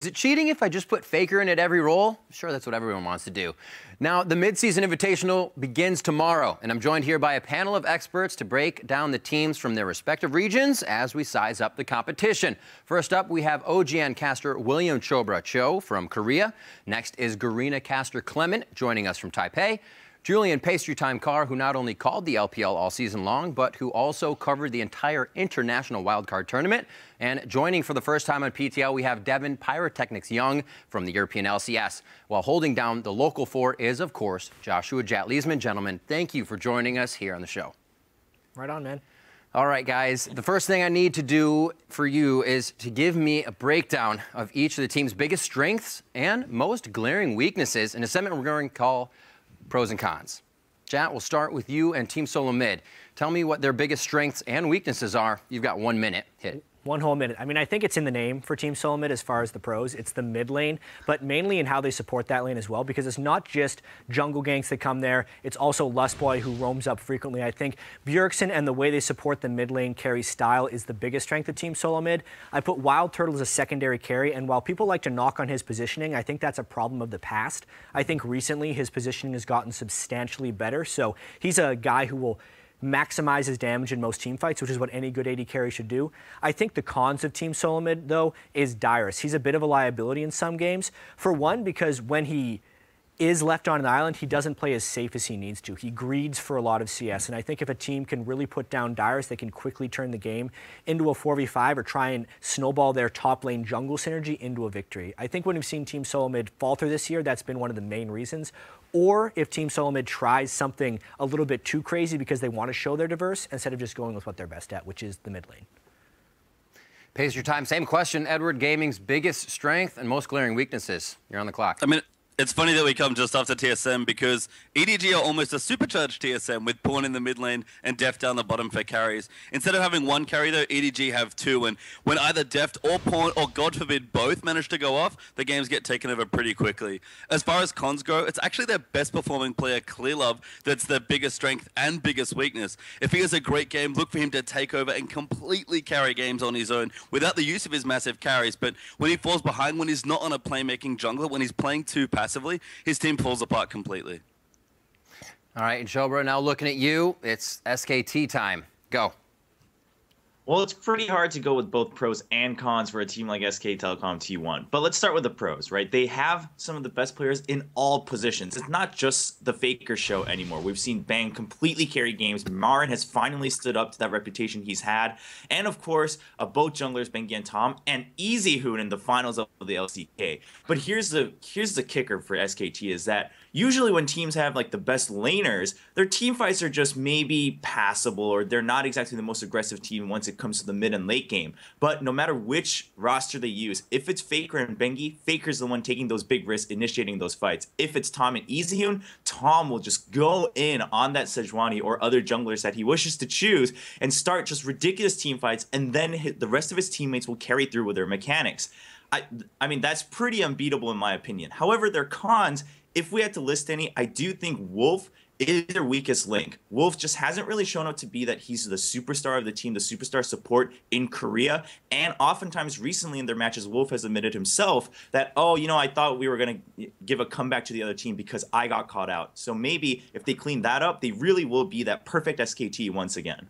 Is it cheating if I just put Faker in at every role? Sure, that's what everyone wants to do. Now, the Mid Season Invitational begins tomorrow, and I'm joined here by a panel of experts to break down the teams from their respective regions as we size up the competition. First up, we have OGN caster William Chobra Cho from Korea. Next is Garena caster Clement joining us from Taipei. Julian Pastry Time Carr, who not only called the LPL all season long, but who also covered the entire international wildcard tournament. And joining for the first time on PTL, we have Devin Pyrotechnics Young from the European LCS. While holding down the local four is, of course, Joshua Jatleesman. Gentlemen, thank you for joining us here on the show. Right on, man. All right, guys, the first thing I need to do for you is to give me a breakdown of each of the team's biggest strengths and most glaring weaknesses in a segment we're going to call Pros and Cons. Jat, we'll start with you and Team Solo Mid. Tell me what their biggest strengths and weaknesses are. You've got 1 minute. Hit. 1 whole minute. I mean, I think it's in the name for Team Solo Mid as far as the pros. It's the mid lane, but mainly in how they support that lane as well, because it's not just jungle ganks that come there. It's also Lustboy, who roams up frequently. I think Bjergsen and the way they support the mid lane carry style is the biggest strength of Team Solo Mid. I put Wild Turtle as a secondary carry, and while people like to knock on his positioning, I think that's a problem of the past. I think recently his positioning has gotten substantially better, so he's a guy who will maximize his damage in most team fights, which is what any good AD carry should do. I think the cons of Team Solo Mid, though, is Dyrus. He's a bit of a liability in some games. For one, because when he is left on an island, he doesn't play as safe as he needs to. He greeds for a lot of CS, and I think if a team can really put down Dyrus, they can quickly turn the game into a 4v5 or try and snowball their top lane jungle synergy into a victory. I think when we've seen Team Solo Mid falter this year, that's been one of the main reasons. Or if Team Solo Mid tries something a little bit too crazy because they want to show they're diverse instead of just going with what they're best at, which is the mid lane. Pace your time. Same question. Edward Gaming's biggest strength and most glaring weaknesses. You're on the clock. I mean, it's funny that we come just after TSM because EDG are almost a supercharged TSM with Pawn in the mid lane and Deft down the bottom for carries. Instead of having one carry, though, EDG have two, and when either Deft or Pawn, or God forbid, both manage to go off, the games get taken over pretty quickly. As far as cons go, it's actually their best performing player, Clearlove, that's their biggest strength and biggest weakness. If he has a great game, look for him to take over and completely carry games on his own without the use of his massive carries, but when he falls behind, when he's not on a playmaking jungler, when he's playing too passively, his team falls apart completely. All right, Chobra, now looking at you, it's SKT time. Go. Well, it's pretty hard to go with both pros and cons for a team like SK Telecom T1. But let's start with the pros, right? They have some of the best players in all positions. It's not just the Faker show anymore. We've seen Bang completely carry games. Marin has finally stood up to that reputation he's had. And of course, both junglers, Bengi and Tom, and Easyhoon in the finals of the LCK. But here's the kicker for SKT is that usually when teams have like the best laners, their team fights are just maybe passable, or they're not exactly the most aggressive team once it comes to the mid and late game. But no matter which roster they use, if it's Faker and Bengi, Faker's the one taking those big risks, initiating those fights. If it's Tom and Easyhoon, Tom will just go in on that Sejuani or other junglers that he wishes to choose and start just ridiculous team fights, and then the rest of his teammates will carry through with their mechanics. I mean, that's pretty unbeatable in my opinion. However, their cons, if we had to list any, I do think Wolf is their weakest link. Wolf just hasn't really shown up to be that he's the superstar of the team, the superstar support in Korea. And oftentimes recently in their matches, Wolf has admitted himself that, oh, you know, I thought we were going to give a comeback to the other team because I got caught out. So maybe if they clean that up, they really will be that perfect SKT once again.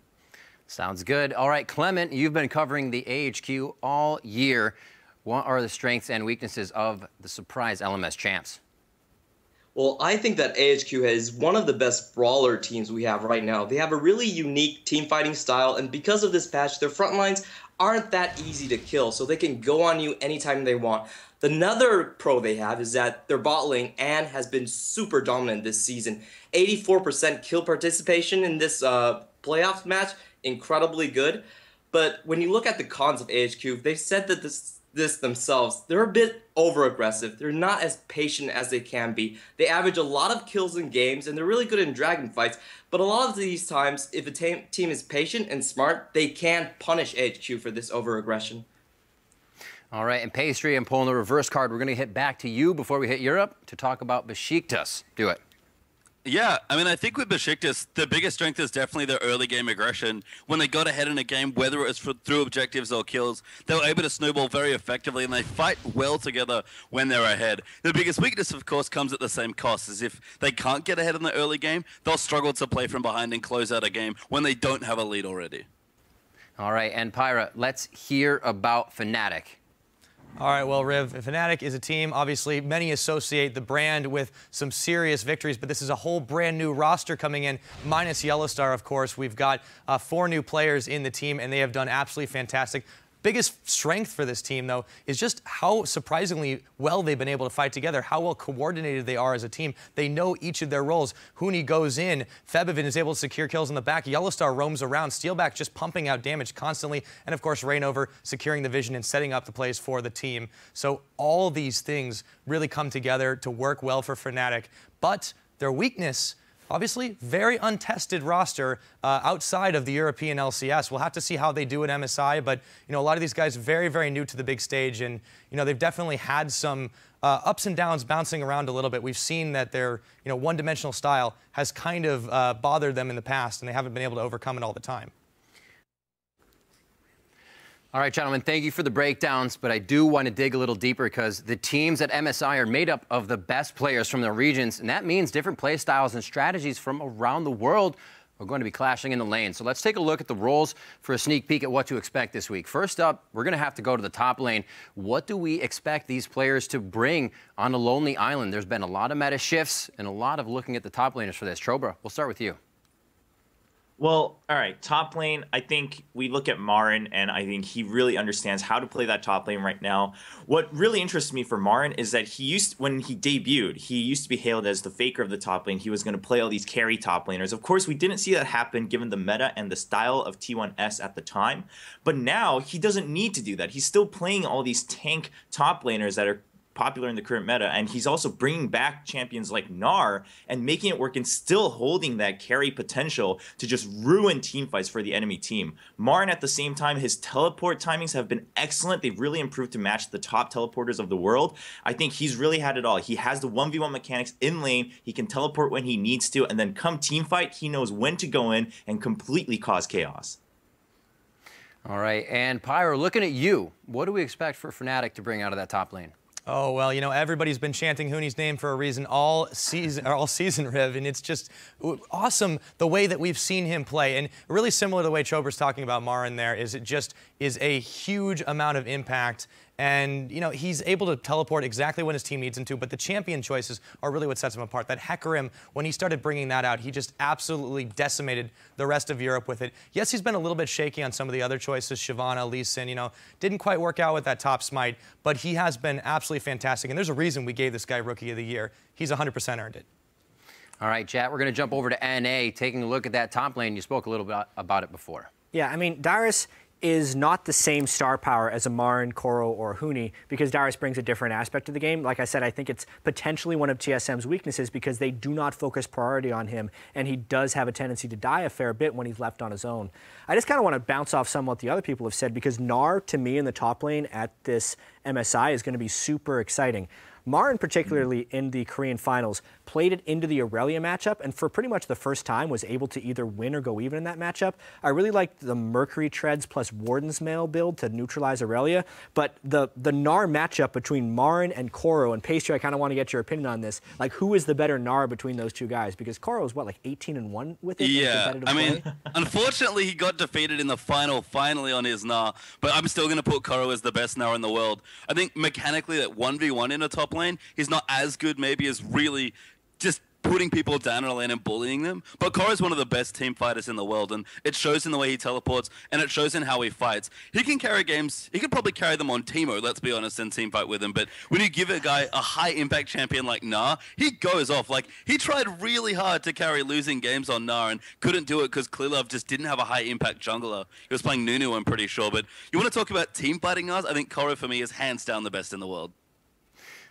Sounds good. All right, Clement, you've been covering the AHQ all year. What are the strengths and weaknesses of the surprise LMS champs? Well, I think that AHQ is one of the best brawler teams we have right now. They have a really unique team fighting style, and because of this patch, their front lines aren't that easy to kill, so they can go on you anytime they want. Another pro they have is that their bot lane, Anne, has been super dominant this season. 84% kill participation in this playoffs match, incredibly good. But when you look at the cons of AHQ, they said that this themselves, they're a bit over-aggressive. They're not as patient as they can be. They average a lot of kills in games, and they're really good in dragon fights. But a lot of these times, if a team is patient and smart, they can punish AHQ for this over-aggression. All right, and Pastry and pulling the reverse card, we're going to hit back to you before we hit Europe to talk about Besiktas. Do it. Yeah, I mean, I think with Besiktas, the biggest strength is definitely their early game aggression. When they got ahead in a game, whether it was through objectives or kills, they were able to snowball very effectively, and they fight well together when they're ahead. The biggest weakness, of course, comes at the same cost, as if they can't get ahead in the early game, they'll struggle to play from behind and close out a game when they don't have a lead already. All right, and Pyra, let's hear about Fnatic. All right, well, Riv, Fnatic is a team, obviously, many associate the brand with some serious victories, but this is a whole brand new roster coming in, minus Yellowstar, of course. We've got 4 new players in the team, and they have done absolutely fantastic. Biggest strength for this team, though, is just how surprisingly well they've been able to fight together, how well coordinated they are as a team. They know each of their roles. Huni goes in, Febivin is able to secure kills in the back, Yellowstar roams around, Steelback just pumping out damage constantly, and of course Reignover securing the vision and setting up the plays for the team. So all these things really come together to work well for Fnatic, but their weakness, obviously, very untested roster outside of the European LCS. We'll have to see how they do at MSI, but a lot of these guys very, very new to the big stage, and they've definitely had some ups and downs bouncing around a little bit. We've seen that their one-dimensional style has kind of bothered them in the past, and they haven't been able to overcome it all the time. All right, gentlemen, thank you for the breakdowns, but I do want to dig a little deeper because the teams at MSI are made up of the best players from their regions, and that means different play styles and strategies from around the world are going to be clashing in the lane. So let's take a look at the roles for a sneak peek at what to expect this week. First up, we're going to have to go to the top lane. What do we expect these players to bring on a lonely island? There's been a lot of meta shifts and a lot of looking at the top laners for this. Trobra, we'll start with you. Well, all right, top lane, I think we look at Marin, and I think he really understands how to play that top lane right now. What really interests me for Marin is that when he debuted, he used to be hailed as the faker of the top lane. He was going to play all these carry top laners. Of course, we didn't see that happen given the meta and the style of T1S at the time. But now he doesn't need to do that. He's still playing all these tank top laners that are popular in the current meta, and he's also bringing back champions like Gnar and making it work and still holding that carry potential to just ruin teamfights for the enemy team. Marin, at the same time, his teleport timings have been excellent. They've really improved to match the top teleporters of the world. I think he's really had it all. He has the 1v1 mechanics in lane, he can teleport when he needs to, and then come teamfight, he knows when to go in and completely cause chaos. All right, and Pyro, looking at you, what do we expect for Fnatic to bring out of that top lane? Oh, well, everybody's been chanting Huni's name for a reason all season, Riv, and it's just awesome the way that we've seen him play. And really similar to the way Chober's talking about Marin there, is it just is a huge amount of impact. And, he's able to teleport exactly when his team needs him to, but the champion choices are really what sets him apart. That Hecarim, when he started bringing that out, he just absolutely decimated the rest of Europe with it. Yes, he's been a little bit shaky on some of the other choices, Shyvana, Lee Sin, didn't quite work out with that top smite, but he has been absolutely fantastic. And there's a reason we gave this guy Rookie of the Year. He's 100% earned it. All right, chat, we're going to jump over to NA, taking a look at that top lane. You spoke a little bit about it before. Yeah, I mean, Darius is not the same star power as a Marin, Koro, or Huni because Darius brings a different aspect to the game. Like I said, I think it's potentially one of TSM's weaknesses because they do not focus priority on him, and he does have a tendency to die a fair bit when he's left on his own. I just kind of want to bounce off some of what the other people have said because Gnar, to me, in the top lane at this MSI is going to be super exciting. Marin, particularly in the Korean finals, played it into the Aurelia matchup, and for pretty much the first time was able to either win or go even in that matchup. I really liked the Mercury Treads plus Warden's Mail build to neutralize Aurelia, but the Gnar matchup between Marin and Koro, and Pastry, I kind of want to get your opinion on this. Like, who is the better Gnar between those two guys? Because Koro is, what, like 18-1 with it? Yeah, I mean, unfortunately, he got defeated in the finally on his Gnar, but I'm still going to put Koro as the best Gnar in the world. I think mechanically that 1v1 in a top lane, he's not as good maybe as really just putting people down in a lane and bullying them. But Koro's one of the best team fighters in the world, and it shows in the way he teleports, and it shows in how he fights. He can carry games, he could probably carry them on Teemo, let's be honest, and team fight with him. But when you give a guy a high impact champion like Gnar, he goes off. Like, he tried really hard to carry losing games on Gnar and couldn't do it because Klilov just didn't have a high impact jungler. He was playing Nunu, I'm pretty sure. But you want to talk about team fighting Gnars? I think Koro for me is hands down the best in the world.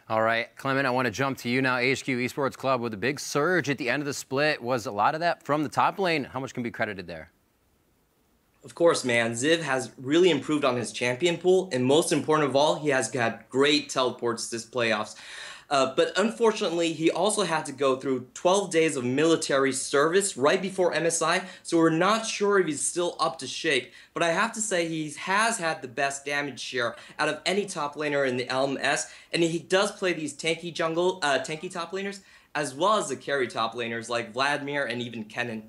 All right, Clement, I want to jump to you now. HQ Esports Club with a big surge at the end of the split. Was a lot of that from the top lane? How much can be credited there? Of course, man. Ziv has really improved on his champion pool, and most important of all, he has had great teleports this playoffs. But unfortunately, he also had to go through 12 days of military service right before MSI, so we're not sure if he's still up to shape. But I have to say he has had the best damage share out of any top laner in the LMS, and he does play these tanky top laners, as well as the carry top laners like Vladimir and even Kennen.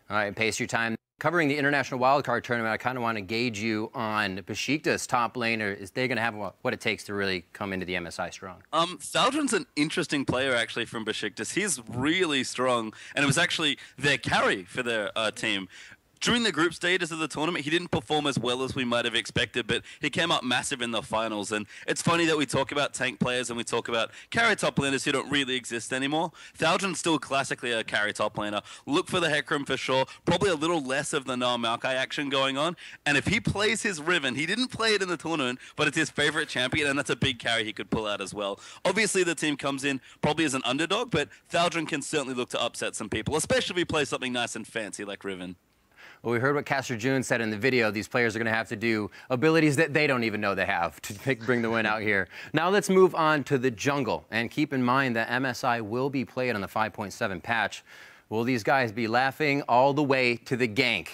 All right, pace your time. Covering the International Wildcard Tournament, I kind of want to gauge you on Besiktas top laner. Is they going to have what it takes to really come into the MSI strong? Lgends an interesting player, actually, from Besiktas. He's really strong, and it was actually their carry for their team. During the group stages of the tournament, he didn't perform as well as we might have expected, but he came up massive in the finals. And it's funny that we talk about tank players and we talk about carry top laners who don't really exist anymore. Lgends still classically a carry top laner. Look for the Hecarim for sure. Probably a little less of the Noah Maokai action going on. And if he plays his Riven, he didn't play it in the tournament, but it's his favorite champion, and that's a big carry he could pull out as well. Obviously, the team comes in probably as an underdog, but Lgends can certainly look to upset some people, especially if he plays something nice and fancy like Riven. Well, we heard what Caster June said in the video. These players are going to have to do abilities that they don't even know they have to bring the win out here. Now let's move on to the jungle. And keep in mind that MSI will be played on the 5.7 patch. Will these guys be laughing all the way to the gank?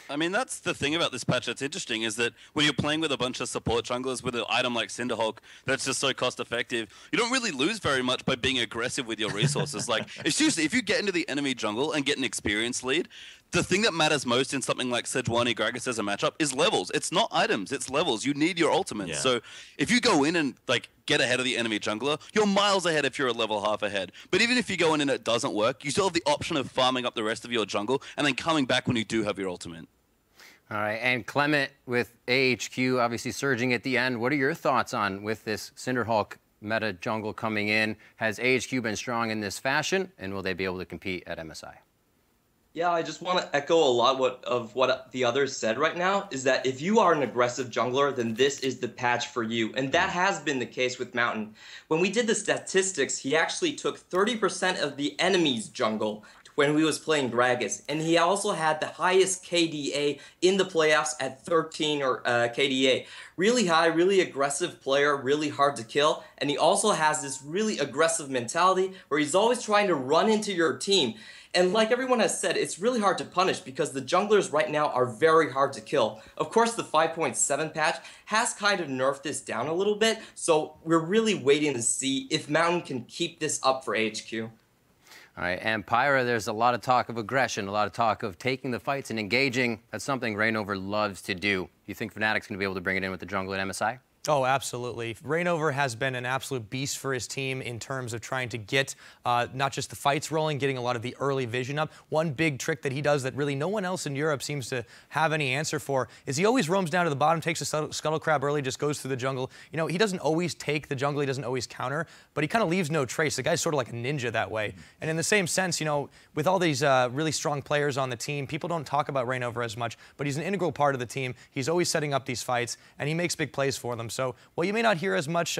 I mean, that's the thing about this patch that's interesting, is that when you're playing with a bunch of support junglers with an item like Cinderhulk that's just so cost effective, you don't really lose very much by being aggressive with your resources. Like, it's seriously, if you get into the enemy jungle and get an experience lead, the thing that matters most in something like Sejuani Gragas as a matchup is levels. It's not items, it's levels. You need your ultimates. Yeah. So if you go in and like get ahead of the enemy jungler, you're miles ahead if you're a level half ahead. But even if you go in and it doesn't work, you still have the option of farming up the rest of your jungle and then coming back when you do have your ultimate. All right, and Clement with AHQ obviously surging at the end. What are your thoughts on with this Cinderhulk meta jungle coming in? Has AHQ been strong in this fashion, and will they be able to compete at MSI? Yeah, I just want to echo a lot of what the others said right now, is that if you are an aggressive jungler, then this is the patch for you. And that has been the case with Mountain. When we did the statistics, he actually took 30% of the enemy's jungle when we was playing Gragas. And he also had the highest KDA in the playoffs at 13 or KDA. Really high, really aggressive player, really hard to kill. And he also has this really aggressive mentality where he's always trying to run into your team. And like everyone has said, it's really hard to punish because the junglers right now are very hard to kill. Of course, the 5.7 patch has kind of nerfed this down a little bit, so we're really waiting to see if Mountain can keep this up for HQ. All right, and Pyra, there's a lot of talk of aggression, a lot of talk of taking the fights and engaging. That's something Reignover loves to do. Do you think Fnatic's going to be able to bring it in with the jungle at MSI? Oh, absolutely. Reignover has been an absolute beast for his team in terms of trying to get not just the fights rolling, getting a lot of the early vision up. One big trick that he does that really no one else in Europe seems to have any answer for is he always roams down to the bottom, takes a scuttle crab early, just goes through the jungle. You know, he doesn't always take the jungle, he doesn't always counter, but he kind of leaves no trace. The guy's sort of like a ninja that way. And in the same sense, you know, with all these really strong players on the team, people don't talk about Reignover as much, but he's an integral part of the team. He's always setting up these fights, and he makes big plays for them. So, while you may not hear as much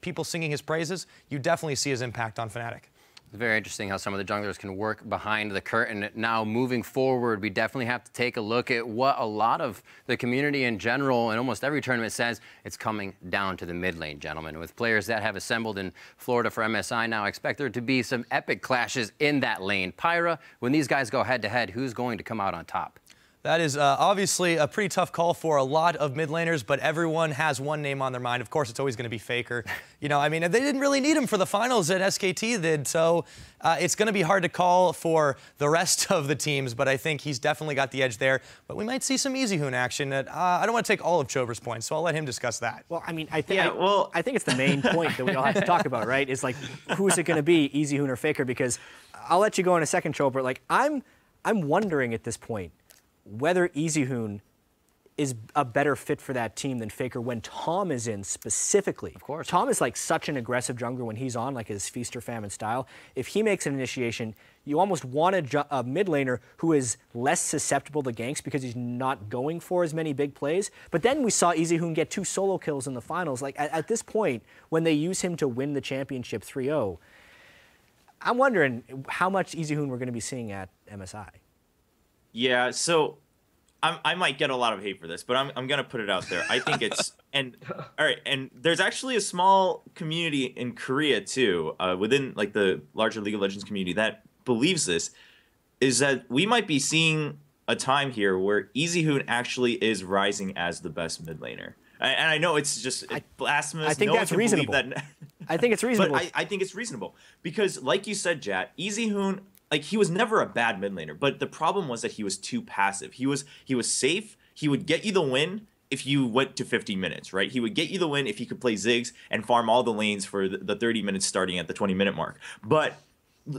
people singing his praises, you definitely see his impact on Fnatic. It's very interesting how some of the junglers can work behind the curtain. Now, moving forward, we definitely have to take a look at what a lot of the community in general and almost every tournament says. It's coming down to the mid lane, gentlemen. With players that have assembled in Florida for MSI now, I expect there to be some epic clashes in that lane. Pyra, when these guys go head-to-head, who's going to come out on top? That is obviously a pretty tough call for a lot of mid laners, but everyone has one name on their mind. Of course, it's always going to be Faker. You know, I mean, they didn't really need him for the finals that SKT did, so it's going to be hard to call for the rest of the teams, but I think he's definitely got the edge there. But we might see some EasyHoon action. I don't want to take all of Chover's points, so I'll let him discuss that. Well, I mean, I think it's the main point that we all have to talk about, right? Is like, who's it going to be, EasyHoon or Faker? Because I'll let you go in a second, Chover. Like, I'm wondering at this point whether EasyHoon is a better fit for that team than Faker when Tom is in specifically. Of course. Tom is like such an aggressive jungler when he's on, like his feast or famine style. If he makes an initiation, you almost want a mid laner who is less susceptible to ganks because he's not going for as many big plays. But then we saw EasyHoon get 2 solo kills in the finals. Like at this point, when they use him to win the championship 3-0, I'm wondering how much EasyHoon we're going to be seeing at MSI. Yeah, so I might get a lot of hate for this, but I'm gonna put it out there. I think it's all right. And there's actually a small community in Korea too, within like the larger League of Legends community that believes this, is that we might be seeing a time here where EasyHoon actually is rising as the best mid laner. And I know it's just blasphemous. I think no that's one can reasonable. That. I think it's reasonable. But I think it's reasonable because, like you said, Jat, EasyHoon, like he was never a bad mid laner, but the problem was that he was too passive. He was safe. He would get you the win if you went to 50 minutes, right? He would get you the win if he could play Ziggs and farm all the lanes for the 30 minutes starting at the 20-minute mark. But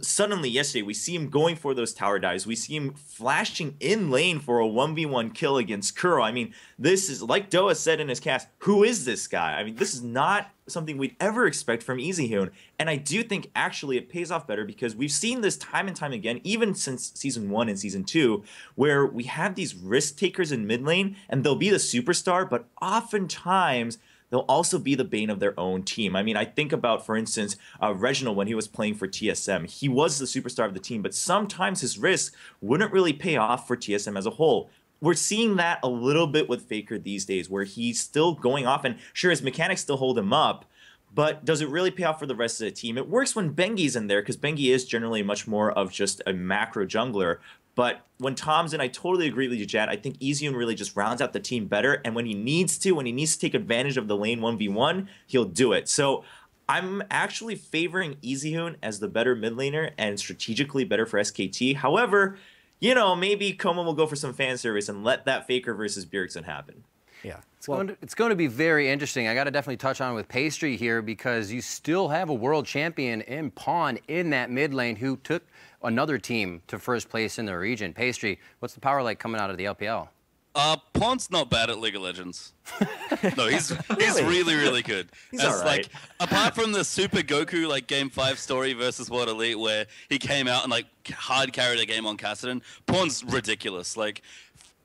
suddenly yesterday we see him going for those tower dives. We see him flashing in lane for a 1v1 kill against Kuro. I mean, this is, like Doa said in his cast, who is this guy? I mean, this is not something we'd ever expect from EasyHoon. And I do think actually it pays off better because we've seen this time and time again, even since Season 1 and Season 2, where we have these risk takers in mid lane and they'll be the superstar, but oftentimes they'll also be the bane of their own team. I mean, I think about, for instance, Reginald when he was playing for TSM. He was the superstar of the team, but sometimes his risk wouldn't really pay off for TSM as a whole. We're seeing that a little bit with Faker these days, where he's still going off, and sure, his mechanics still hold him up, but does it really pay off for the rest of the team? It works when Bengi's in there, because Bengi is generally much more of just a macro jungler. But when Tom's in, I totally agree with you, Jad. I think EasyHoon really just rounds out the team better. And when he needs to take advantage of the lane 1v1, he'll do it. So I'm actually favoring EasyHoon as the better mid laner and strategically better for SKT. However, you know, maybe Koma will go for some fan service and let that Faker versus Bjergsen happen. Yeah. It's going to be very interesting. I got to definitely touch on with Pastry here because you still have a world champion in Pawn in that mid lane who took another team to first place in the region. Pastry, what's the power like coming out of the LPL? Pawn's not bad at League of Legends. No, he's really, really good. He's all right. Like, apart from the Super Goku like Game 5 story versus World Elite where he came out and like hard carried a game on Kassadin, Pawn's ridiculous. Like,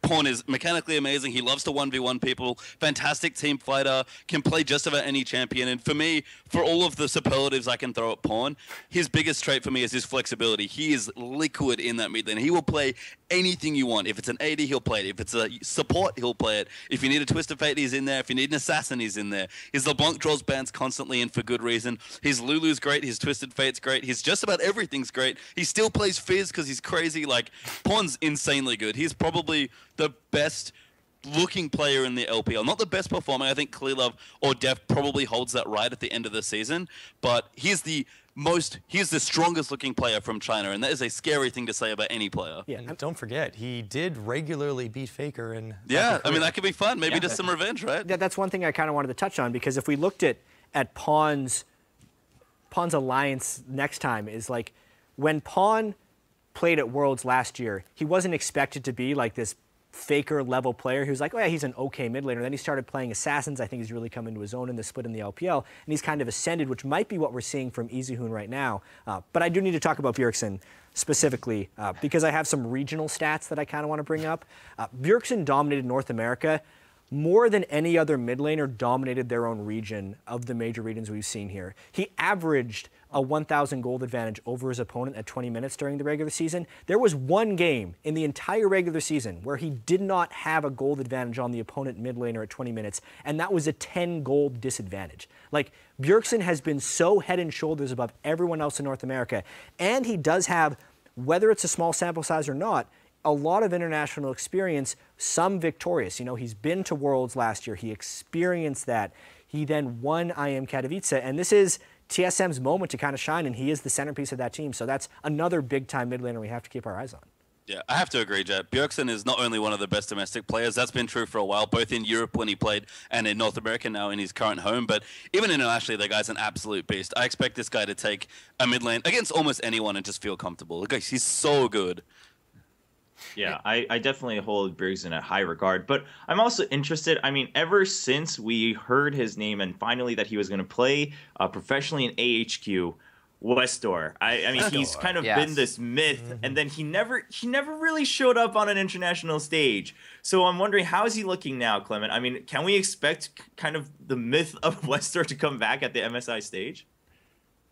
Pawn is mechanically amazing. He loves to 1v1 people. Fantastic team fighter. Can play just about any champion. And for me, for all of the superlatives I can throw at Pawn, his biggest trait for me is his flexibility. He is liquid in that mid lane. He will play anything you want. If it's an AD, he'll play it. If it's a support, he'll play it. If you need a Twist of Fate, he's in there. If you need an assassin, he's in there. His LeBlanc draws bans constantly and for good reason. His Lulu's great. His Twisted Fate's great. His just about everything's great. He still plays Fizz because he's crazy. Like, Pawn's insanely good. He's probably the best looking player in the LPL. Not the best performing. I think Clearlove or Def probably holds that right at the end of the season. But he's the strongest looking player from China, and that is a scary thing to say about any player. Yeah, and don't forget, he did regularly beat Faker. And yeah, I mean, that could be fun. Maybe just some revenge, right? Yeah, that's one thing I kind of wanted to touch on, because if we looked at Pawn's alliance next time, is like when Pawn played at Worlds last year, he wasn't expected to be like this Faker level player. He was like, oh yeah, he's an okay mid laner. Then he started playing Assassins. I think he's really come into his own in the split in the LPL, and he's kind of ascended, which might be what we're seeing from EasyHoon right now. But I do need to talk about Bjergsen specifically because I have some regional stats that I kind of want to bring up. Bjergsen dominated North America more than any other mid laner dominated their own region of the major regions we've seen here. He averaged a 1,000 gold advantage over his opponent at 20 minutes during the regular season. There was one game in the entire regular season where he did not have a gold advantage on the opponent mid laner at 20 minutes, and that was a 10 gold disadvantage. Like, Bjergsen has been so head and shoulders above everyone else in North America, and he does have, whether it's a small sample size or not, a lot of international experience, some victorious. You know, he's been to Worlds last year. He experienced that. He then won IM Katowice, and this is TSM's moment to kind of shine, and he is the centerpiece of that team. So that's another big-time mid laner we have to keep our eyes on. Yeah, I have to agree, Jet. Bjergsen is not only one of the best domestic players, that's been true for a while, both in Europe when he played and in North America now in his current home, but even internationally, the guy's an absolute beast. I expect this guy to take a mid lane against almost anyone and just feel comfortable. Look, he's so good. Yeah, I definitely hold Bjergsen at high regard, but I'm also interested. I mean, ever since we heard his name and finally that he was going to play professionally in AHQ, Westor. I mean, he's kind of been this myth, and then he never really showed up on an international stage. So I'm wondering, how is he looking now, Clement? I mean, can we expect kind of the myth of Westor to come back at the MSI stage?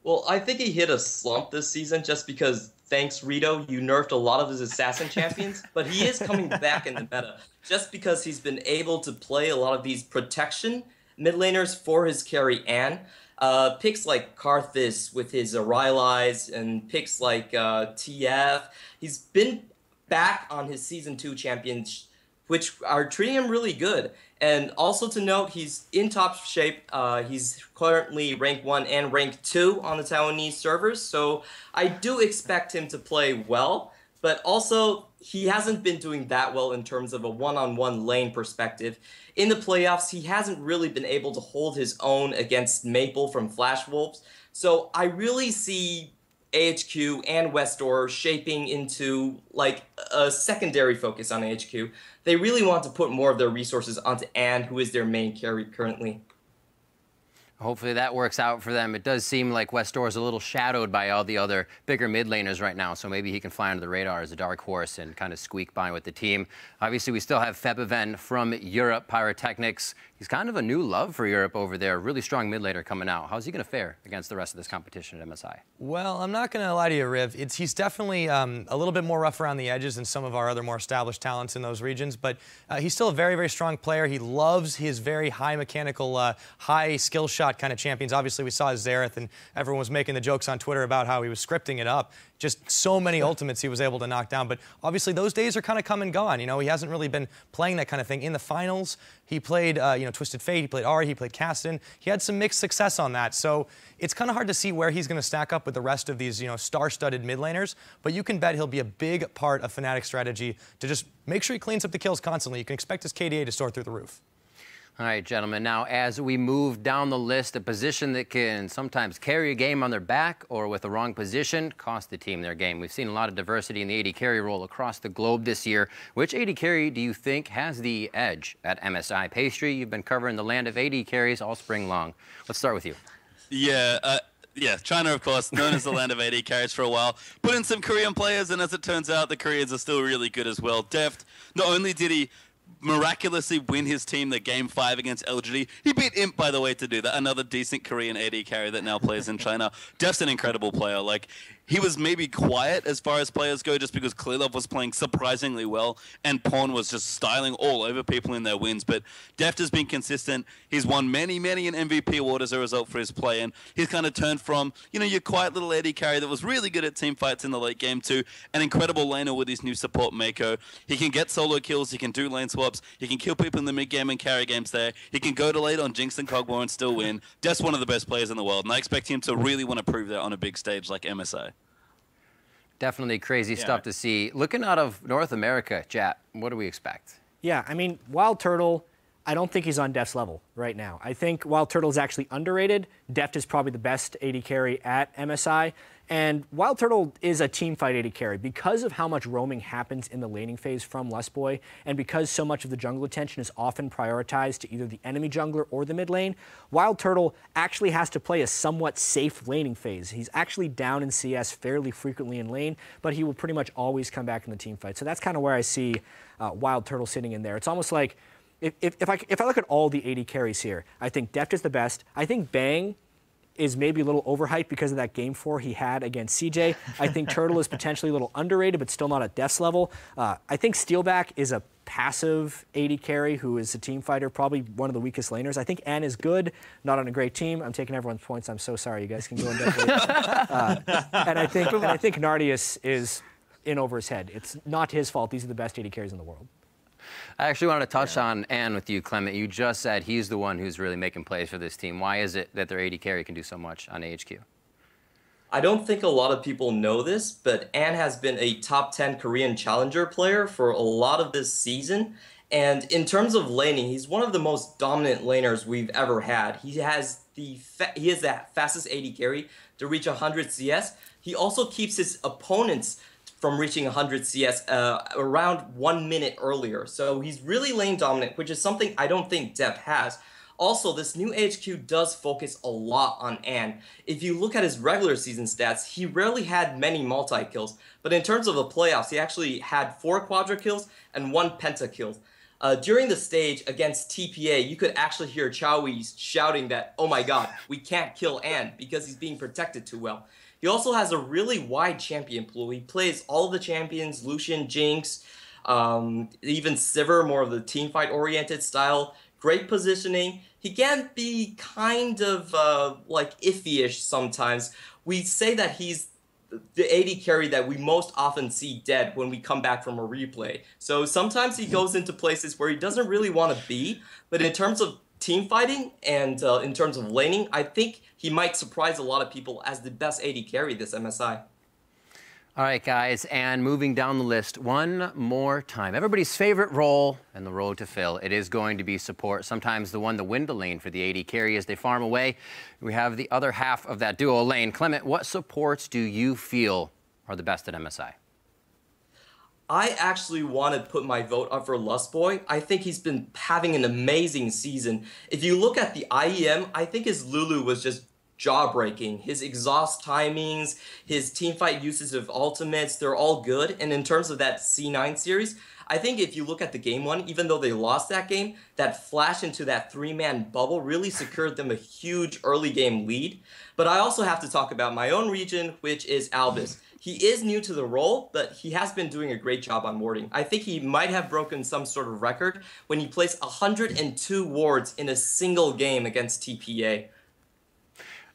Well, I think he hit a slump this season just because thanks, Rito. You nerfed a lot of his assassin champions, but he is coming back in the meta just because he's been able to play a lot of these protection mid laners for his carry Anne. Picks like Karthus with his Aurelize and picks like TF. He's been back on his Season 2 champions, which are treating him really good. And also to note, he's in top shape. He's currently rank 1 and rank 2 on the Taiwanese servers, so I do expect him to play well, but also he hasn't been doing that well in terms of a one-on-one lane perspective. In the playoffs, he hasn't really been able to hold his own against Maple from Flash Wolves, so I really see AHQ and Westdoor shaping into like a secondary focus on AHQ. They really want to put more of their resources onto Anne, who is their main carry currently. Hopefully that works out for them. It does seem like Westdoor is a little shadowed by all the other bigger mid laners right now, so maybe he can fly under the radar as a dark horse and kind of squeak by with the team. Obviously, we still have Febiven from Europe, Pyrotechnics. He's kind of a new love for Europe over there. Really strong mid laner coming out. How's he going to fare against the rest of this competition at MSI? Well, I'm not going to lie to you, Riv. He's definitely a little bit more rough around the edges than some of our other more established talents in those regions, but he's still a very, very strong player. He loves his very high mechanical, high skill shot kind of champions. Obviously, we saw Xerath, and everyone was making the jokes on Twitter about how he was scripting it up. Just so many ultimates he was able to knock down. But obviously, those days are kind of come and gone. You know, he hasn't really been playing that kind of thing. In the finals, he played, Twisted Fate, he played Ahri, he played Kasten. He had some mixed success on that. So it's kind of hard to see where he's going to stack up with the rest of these, star-studded mid laners. But you can bet he'll be a big part of Fnatic's strategy to just make sure he cleans up the kills constantly. You can expect his KDA to soar through the roof. All right, gentlemen, now as we move down the list, a position that can sometimes carry a game on their back or with the wrong position cost the team their game. We've seen a lot of diversity in the AD carry role across the globe this year. Which AD carry do you think has the edge at MSI? Pastry, you've been covering the land of AD carries all spring long. Let's start with you. Yeah, China, of course, known as the land of AD carries for a while. Put in some Korean players, and as it turns out, the Koreans are still really good as well. Deft, not only did he miraculously win his team the Game 5 against LGD. He beat Imp, by the way, to do that. Another decent Korean AD carry that now plays in China. Just an incredible player. Like, he was maybe quiet as far as players go just because Clearlove was playing surprisingly well and Pawn was just styling all over people in their wins. But Deft has been consistent. He's won many an MVP award as a result for his play. And he's kind of turned from, your quiet little AD carry that was really good at team fights in the late game to an incredible laner with his new support Mako. He can get solo kills. He can do lane swaps. He can kill people in the mid game and carry games there. He can go to late on Jinx and Kog'Maw and still win. Deft's one of the best players in the world. And I expect him to really want to prove that on a big stage like MSI. Definitely crazy stuff to see. Looking out of North America, Jat, what do we expect? Yeah, I mean, Wild Turtle, I don't think he's on Deft's level right now. I think Wild Turtle is actually underrated. Deft is probably the best AD carry at MSI. And Wild Turtle is a team fight AD carry because of how much roaming happens in the laning phase from Lustboy, and because so much of the jungle attention is often prioritized to either the enemy jungler or the mid lane. Wild Turtle actually has to play a somewhat safe laning phase. He's actually down in CS fairly frequently in lane, but he will pretty much always come back in the team fight. So that's kind of where I see Wild Turtle sitting in there. It's almost like if I look at all the AD carries here, I think Deft is the best. I think Bang is maybe a little overhyped because of that Game 4 he had against CJ. I think Turtle is potentially a little underrated, but still not at Deft's level. I think Steelback is a passive AD carry who is a team fighter, probably one of the weakest laners. I think Ann is good, not on a great team. I'm taking everyone's points. I'm so sorry. You guys can go in depth later. And I think Nardius is in over his head. It's not his fault. These are the best AD carries in the world. I actually wanted to touch on Ann with you, Clement. You just said he's the one who's really making plays for this team. Why is it that their AD carry can do so much on AHQ? I don't think a lot of people know this, but Ann has been a top 10 Korean challenger player for a lot of this season. And in terms of laning, he's one of the most dominant laners we've ever had. He has the fastest AD carry to reach 100 CS. He also keeps his opponents from reaching 100 CS around 1 minute earlier. So he's really lane dominant, which is something I don't think Deft has. Also, this new HQ does focus a lot on Ann. If you look at his regular season stats, he rarely had many multi-kills. But in terms of the playoffs, he actually had 4 quadra kills and 1 penta kill. During the stage against TPA, you could actually hear Chowie shouting that, "Oh my god, we can't kill An because he's being protected too well." He also has a really wide champion pool. He plays all the champions, Lucian, Jinx, even Sivir, more of the teamfight oriented style. Great positioning. He can be kind of like iffy-ish sometimes. We say that he's the AD carry that we most often see dead when we come back from a replay. So sometimes he goes into places where he doesn't really want to be, but in terms of team fighting and in terms of laning, I think he might surprise a lot of people as the best AD carry this MSI. All right, guys, and moving down the list one more time. Everybody's favorite role and the role to fill. It is going to be support, sometimes the one to win the lane for the AD carry as they farm away. We have the other half of that duo lane. Clement, what supports do you feel are the best at MSI? I actually want to put my vote up for Lustboy. I think he's been having an amazing season. If you look at the IEM, I think his Lulu was just jaw-breaking. His exhaust timings, his teamfight uses of ultimates, they're all good. And in terms of that C9 series, I think if you look at the game one, even though they lost that game, that flash into that three-man bubble really secured them a huge early game lead. But I also have to talk about my own region, which is Albus. He is new to the role, but he has been doing a great job on warding. I think he might have broken some sort of record when he placed 102 wards in a single game against TPA.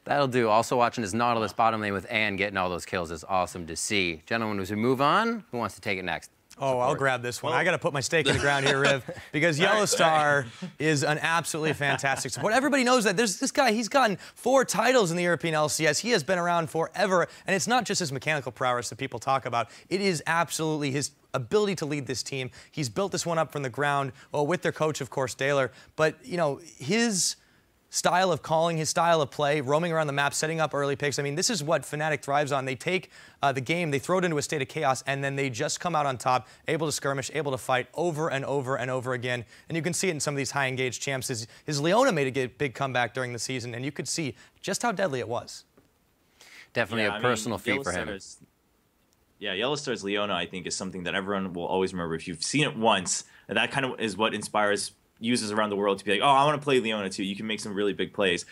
That'll do. Also watching his Nautilus bottom lane with Ann getting all those kills is awesome to see. Gentlemen, as we move on, who wants to take it next? Oh, I'll grab this one. I got to put my stake in the ground here, Riv, because Yellowstar is an absolutely fantastic support. Everybody knows that. There's this guy, he's gotten 4 titles in the European LCS. He has been around forever, and it's not just his mechanical prowess that people talk about. It is absolutely his ability to lead this team. He's built this one up from the ground, well, with their coach, of course, Daler. But, you know, his style of calling, his style of play, roaming around the map, setting up early picks. I mean, this is what Fnatic thrives on. They take the game, they throw it into a state of chaos, and then they just come out on top, able to skirmish, able to fight over and over and over again. And you can see it in some of these high-engaged champs. His Leona made a big comeback during the season, and you could see just how deadly it was. Definitely a personal feat for him. Yeah, Yellowstar's Leona, I think, is something that everyone will always remember. If you've seen it once, that kind of is what inspires users around the world to be like, oh, I want to play Leona too. You can make some really big plays.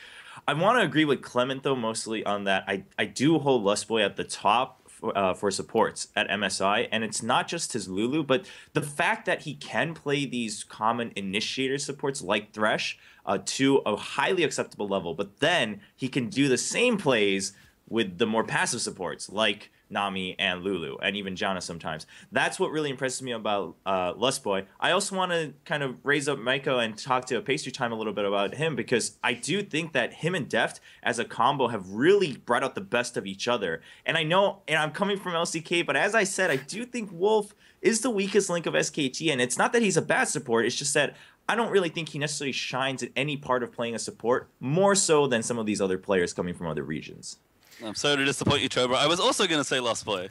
I want to agree with Clement, though, mostly on that. I do hold Lustboy at the top for supports at MSI, and it's not just his Lulu, but the fact that he can play these common initiator supports like Thresh to a highly acceptable level, but then he can do the same plays with the more passive supports like Nami and Lulu, and even Janna sometimes. That's what really impresses me about Lustboy. I also want to kind of raise up Maiko and talk to Pastry Time a little bit about him, because I do think that him and Deft as a combo have really brought out the best of each other. And I know, and I'm coming from LCK, but as I said, I do think Wolf is the weakest link of SKT, and it's not that he's a bad support, it's just that I don't really think he necessarily shines in any part of playing a support, more so than some of these other players coming from other regions. I'm sorry to disappoint you, Chobra. I was also going to say Lustboy.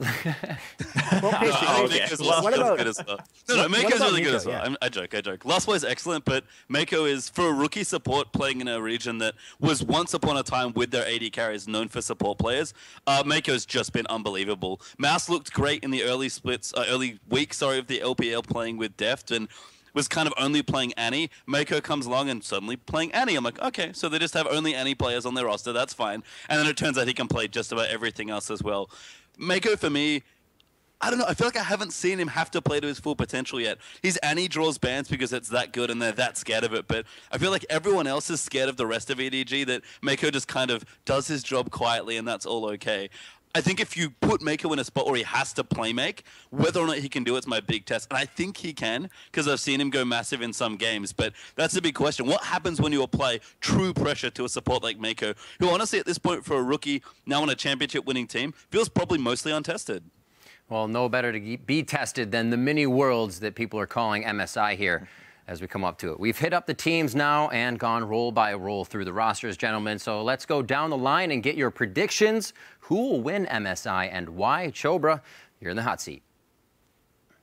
What about good as well. No, Maiko's really good as well. Yeah. I joke. Lustboy is excellent, but Maiko is, for a rookie support playing in a region that was once upon a time with their AD carries known for support players, Maiko's just been unbelievable. Mouse looked great in the early weeks of the LPL playing with Deft, and was kind of only playing Annie. Maiko comes along and suddenly playing Annie. I'm like, okay, so they just have only Annie players on their roster. That's fine. And then it turns out he can play just about everything else as well. Maiko, for me, I don't know. I feel like I haven't seen him have to play to his full potential yet. His Annie draws bans because it's that good and they're that scared of it. But I feel like everyone else is scared of the rest of EDG, that Maiko just kind of does his job quietly and that's all okay. I think if you put Maiko in a spot where he has to play make, whether or not he can do it's my big test. And I think he can, because I've seen him go massive in some games. But that's a big question. What happens when you apply true pressure to a support like Maiko, who honestly at this point for a rookie, now on a championship-winning team, feels probably mostly untested? Well, no better to be tested than the mini worlds that people are calling MSI here as we come up to it. We've hit up the teams now and gone roll by roll through the rosters, gentlemen. So let's go down the line and get your predictions. Who will win MSI and why? Chobra, you're in the hot seat.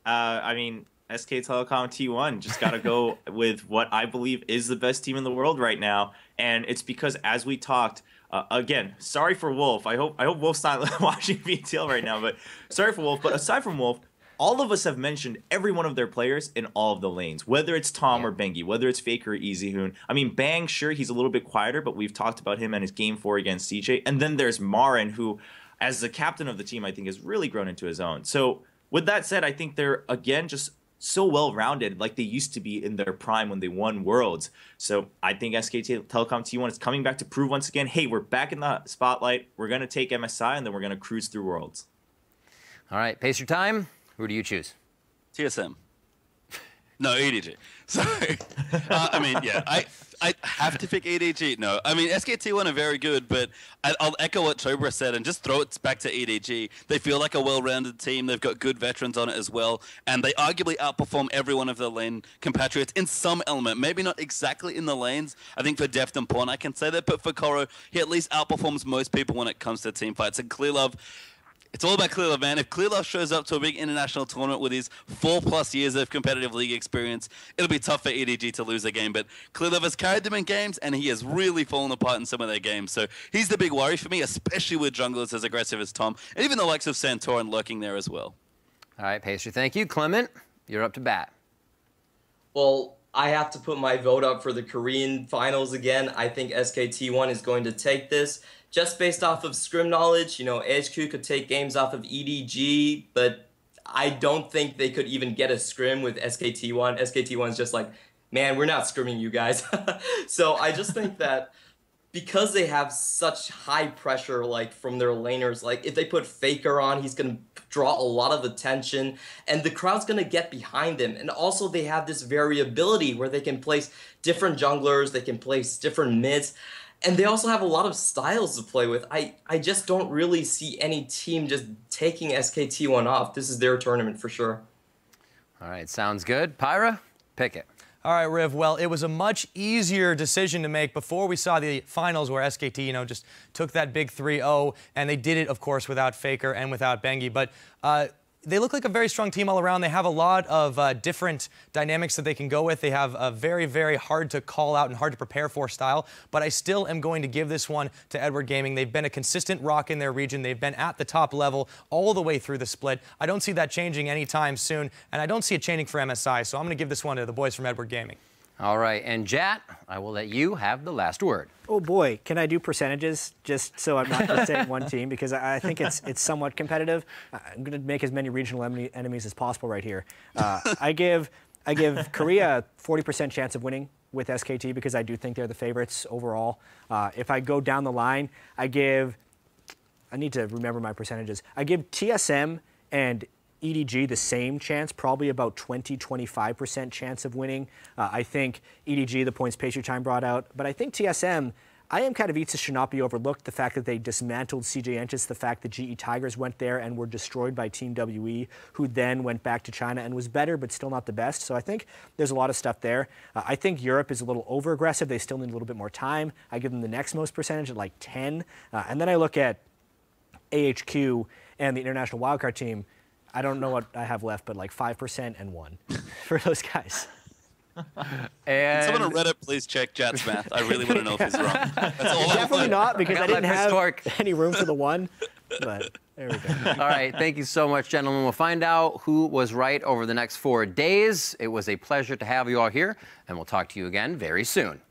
I mean, SK Telecom T1 just got to go with what I believe is the best team in the world right now. And it's because, as we talked, again, sorry for Wolf. I hope Wolf's not watching PTL right now, but sorry for Wolf. But aside from Wolf, all of us have mentioned every one of their players in all of the lanes, whether it's Tom or Bengi, whether it's Faker or EasyHoon. I mean, Bang, sure, he's a little bit quieter, but we've talked about him and his game 4 against CJ. And then there's Marin, who, as the captain of the team, I think has really grown into his own. So with that said, I think they're, again, just so well-rounded like they used to be in their prime when they won Worlds. So I think SK Telecom T1 is coming back to prove once again, hey, we're back in the spotlight. We're going to take MSI, and then we're going to cruise through Worlds. All right, pace your time. Who do you choose? TSM. No, EDG. Sorry. I mean, yeah, I have to pick EDG. No, I mean, SKT1 are very good, but I'll echo what Chobra said and just throw it back to EDG. They feel like a well-rounded team. They've got good veterans on it as well, and they arguably outperform every one of their lane compatriots in some element. Maybe not exactly in the lanes. I think for Deft and Pawn, I can say that, but for Koro, he at least outperforms most people when it comes to team fights. And Clearlove, it's all about Clearlove, man. If Clearlove shows up to a big international tournament with his 4+ years of competitive league experience, it'll be tough for EDG to lose a game. But Clearlove has carried them in games, and he has really fallen apart in some of their games. So he's the big worry for me, especially with junglers as aggressive as Tom, and even the likes of Santorin lurking there as well. All right, Pacer, thank you. Clement, you're up to bat. Well, I have to put my vote up for the Korean finals again. I think SKT1 is going to take this. Just based off of scrim knowledge, you know, AHQ could take games off of EDG, but I don't think they could even get a scrim with SKT1. SKT1 is just like, man, we're not scrimming you guys. So I just think that because they have such high pressure, like, from their laners, like, if they put Faker on, he's going to draw a lot of attention, and the crowd's going to get behind them. And also they have this variability where they can place different junglers, they can place different mids, and they also have a lot of styles to play with. I just don't really see any team just taking SKT1 off. This is their tournament for sure. All right, sounds good. Pyra, pick it. All right, Riv. Well, it was a much easier decision to make before we saw the finals where SKT, you know, just took that big 3-0, and they did it, of course, without Faker and without Bengi. But they look like a very strong team all around. They have a lot of different dynamics that they can go with. They have a very, very hard to call out and hard to prepare for style. But I still am going to give this one to Edward Gaming. They've been a consistent rock in their region. They've been at the top level all the way through the split. I don't see that changing anytime soon, and I don't see it changing for MSI. So I'm going to give this one to the boys from Edward Gaming. All right, and Jat, I will let you have the last word. Oh boy, can I do percentages just so I'm not just saying one team, because I think it's somewhat competitive. I'm going to make as many regional enemies as possible right here. I give Korea a 40% chance of winning with SKT because I do think they're the favorites overall. If I go down the line, I need to remember my percentages. I give TSM and EDG the same chance, probably about 20-25% chance of winning. I think EDG, the points Pacer Time brought out, but I think TSM, I am kind of Itza should not be overlooked. The fact that they dismantled CJ Entis, the fact that GE Tigers went there and were destroyed by Team WE, who then went back to China and was better, but still not the best. So I think there's a lot of stuff there. I think Europe is a little over-aggressive. They still need a little bit more time. I give them the next most percentage at like 10. And then I look at AHQ and the international wildcard team. I don't know what I have left, but like 5% and 1 for those guys. And someone on Reddit, please check Jat's math. I really want to know if he's wrong. That's all Definitely not, because I didn't have torque. any room for the 1. But there we go. All right, thank you so much, gentlemen. We'll find out who was right over the next 4 days. It was a pleasure to have you all here, and we'll talk to you again very soon.